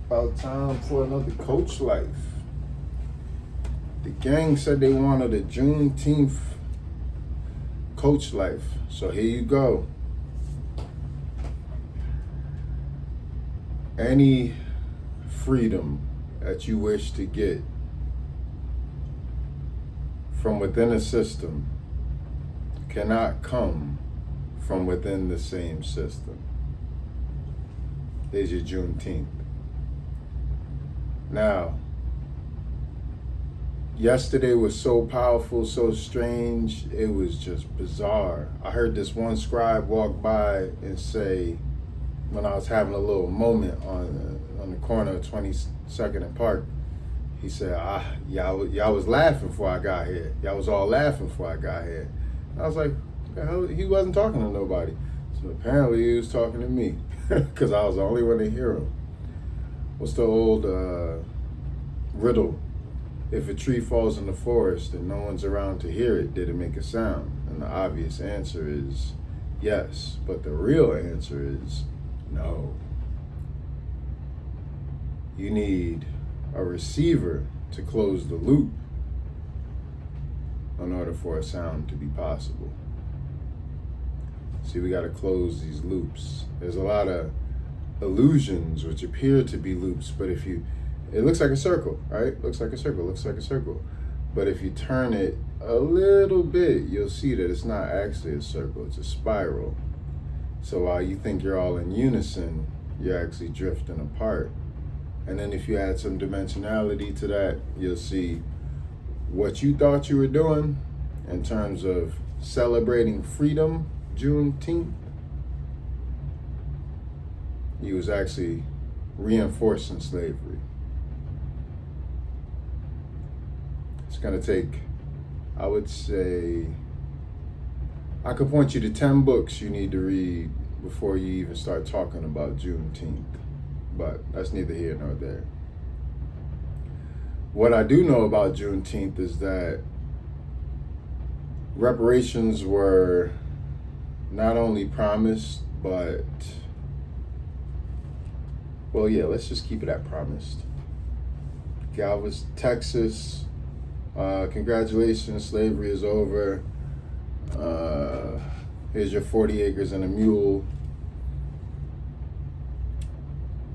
About time for another Coach Life. The gang said they wanted a Jun T Coach Life. So here you go. Any freedom that you wish to get from within a system cannot come from within the same system. There's your Jun T. Now, yesterday was so powerful, so strange, it was just bizarre. I heard this one scribe walk by and say, when I was having a little moment on the corner of 22nd and Park, he said, y'all was laughing before I got here. Y'all was all laughing before I got here. And I was like, the hell? He wasn't talking to nobody. So apparently he was talking to me because I was the only one to hear him. What's the old riddle? If a tree falls in the forest and no one's around to hear it, did it make a sound? And the obvious answer is yes, but the real answer is no. You need a receiver to close the loop in order for a sound to be possible. See, we got to close these loops. There's a lot of illusions which appear to be loops, but if you, it looks like a circle, right? Looks like a circle. But if you turn it a little bit, you'll see that it's not actually a circle, it's a spiral. So while you think you're all in unison, you're actually drifting apart. And then if you add some dimensionality to that, you'll see what you thought you were doing in terms of celebrating freedom, Juneteenth, you was actually reinforcing slavery. It's gonna take, I would say, I could point you to 10 books you need to read before you even start talking about Juneteenth, but that's neither here nor there. What I do know about Juneteenth is that reparations were not only promised, but, well, yeah, let's just keep it at promised. Galveston, Texas, congratulations, slavery is over. Here's your 40 acres and a mule.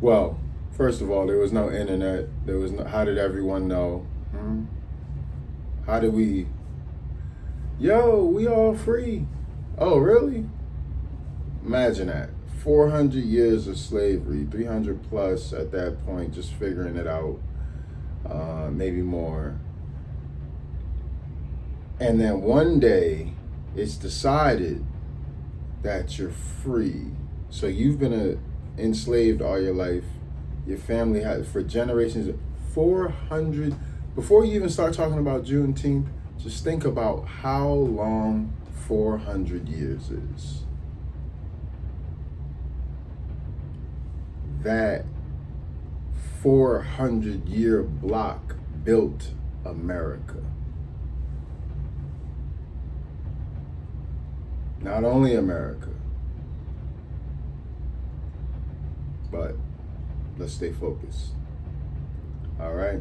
Well, first of all, there was no internet. There was no, how did everyone know? How did we, we all free. Oh, really? Imagine that. 400 years of slavery, 300 plus at that point, just figuring it out, maybe more. And then one day, it's decided that you're free. So you've been enslaved all your life. Your family had, for generations, 400, before you even start talking about Juneteenth, just think about how long 400 years is. That 400-year block built America. Not only America, but let's stay focused. All right?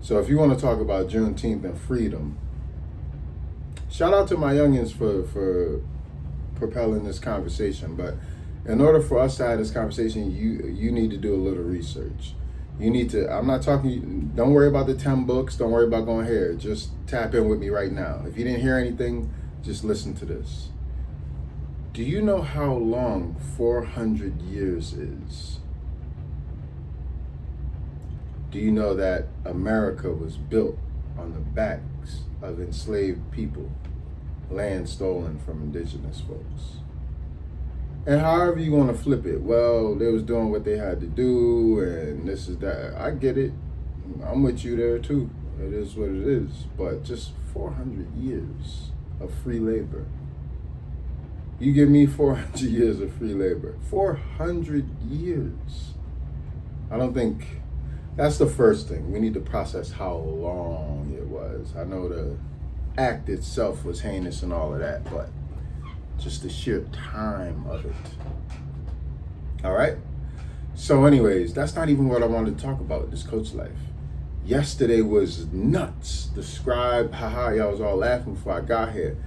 So if you want to talk about Juneteenth and freedom, shout out to my youngins for propelling this conversation. But in order for us to have this conversation, you need to do a little research. You need to, I'm not talking, don't worry about the 10 books. Don't worry about going here. Just tap in with me right now. If you didn't hear anything, just listen to this. Do you know how long 400 years is? Do you know that America was built on the backs of enslaved people, land stolen from indigenous folks? And however you want to flip it, well, they was doing what they had to do, and this is that. I get it. I'm with you there too. It is what it is. But just 400 years of free labor. You give me 400 years of free labor. 400 years. I don't think, that's the first thing. We need to process how long it was. I know the act itself was heinous and all of that, but just the sheer time of it. All right? So anyways, that's not even what I wanted to talk about, this coach life. Yesterday was nuts. The scribe, haha, y'all was all laughing before I got here.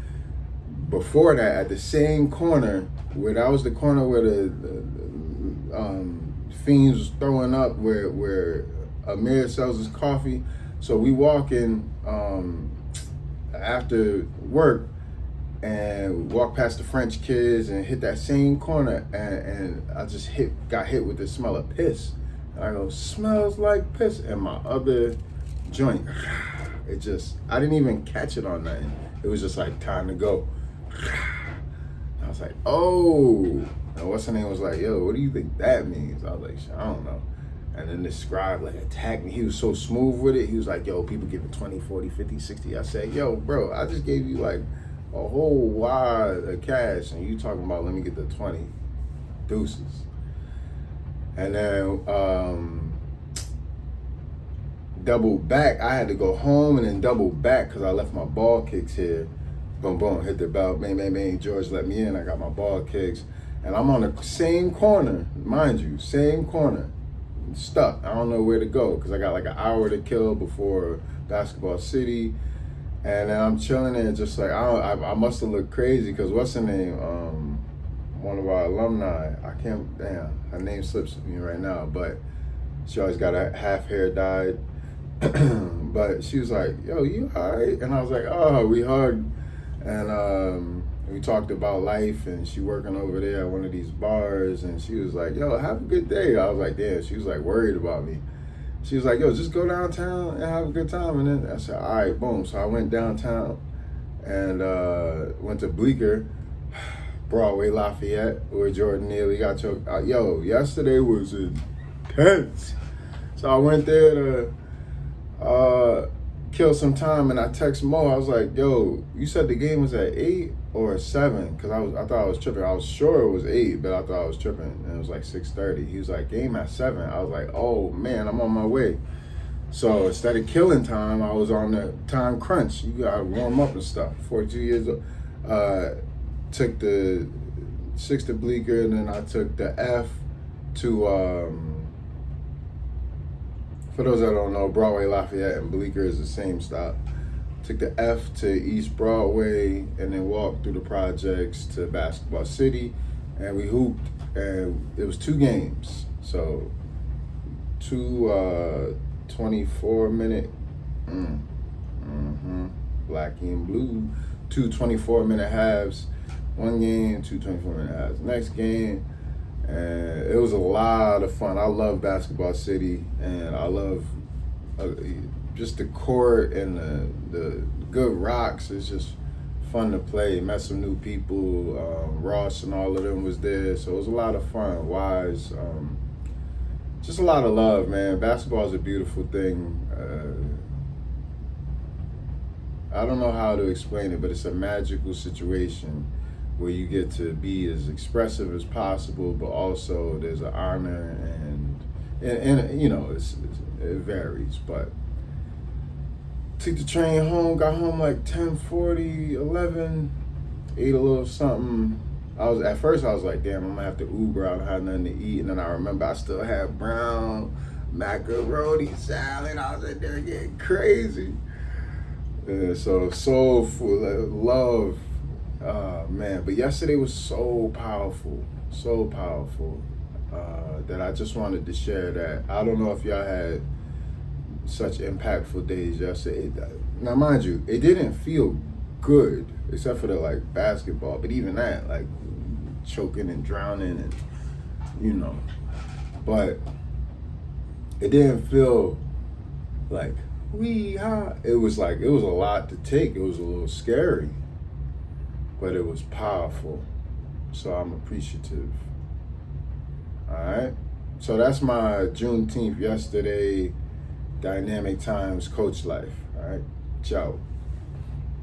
Before that, at the same corner, where that was the corner where the Fiends was throwing up, where Amir sells his coffee. So we walk in after work and walk past the French kids and hit that same corner, and I just got hit with the smell of piss. And I go, smells like piss. And my other joint, I didn't even catch it on nothing. It was just like, time to go. I was like, oh. And what's her name was like, yo, what do you think that means? I was like, I don't know. And then the scribe like attacked me. He was so smooth with it. He was like, yo, people give it 20, 40, 50, 60. I said, yo, bro, I just gave you like a whole wad of cash and you talking about let me get the 20. Deuces. And then double back. I had to go home and then double back because I left my ball kicks here. Boom, boom, hit the bell. Bang, bang, bang. George let me in. I got my ball kicks. And I'm on the same corner, mind you, same corner. Stuck. I don't know where to go because I got like an hour to kill before Basketball City. And then I'm chilling there just like, I must have looked crazy because what's her name? One of our alumni, her name slips me right now, but she always got a half hair dyed. But she was like, yo, you all right? And I was like, oh, we hugged. And we talked about life, and she working over there at one of these bars, and she was like, yo, have a good day. I was like, damn, she was like worried about me. She was like, yo, just go downtown and have a good time. And then I said, all right, boom. So I went downtown and went to Bleecker, Broadway, Lafayette, where Jordan nearly got choked. Yo, yesterday was intense. So I went there to kill some time, and I text Mo. I was like, yo, you said the game was at 8 or 7? Because I thought I was tripping. I was sure it was 8, but I thought I was tripping. And it was like 6:30. He was like, game at 7. I was like, oh man, I'm on my way. So instead of killing time, I was on the time crunch. You gotta warm up and stuff. 42 years old. Took the 6 to Bleecker, and then I took the F to for those that don't know, Broadway, Lafayette, and Bleecker is the same stop. Took the F to East Broadway and then walked through the projects to Basketball City, and we hooped. And it was 2 games, so 2 24-minute, black and blue, 2 24-minute halves. One game, 2 24-minute halves. Next game. And it was a lot of fun. I love Basketball City, and I love just the court and the good rocks. It's just fun to play. Met some new people. Ross and all of them was there, so it was a lot of fun. Wise, just a lot of love, man. Basketball is a beautiful thing. I don't know how to explain it, but it's a magical situation where you get to be as expressive as possible, but also there's an honor and you know, it varies. But took the train home, got home like 10:40, 11, ate a little something. At first I was like, damn, I'm gonna have to Uber. I don't have nothing to eat. And then I remember I still had brown macaroni salad. I was in there getting crazy. So soulful, love. Man, but yesterday was so powerful that I just wanted to share that. I don't know if y'all had such impactful days yesterday. Now, mind you, it didn't feel good except for the like basketball, but even that, like choking and drowning and you know, but it didn't feel like it was like, it was a lot to take. It was a little scary, but it was powerful. So I'm appreciative. All right. So that's my Jun T Nth yesterday, dynamic times coach life. All right. Ciao.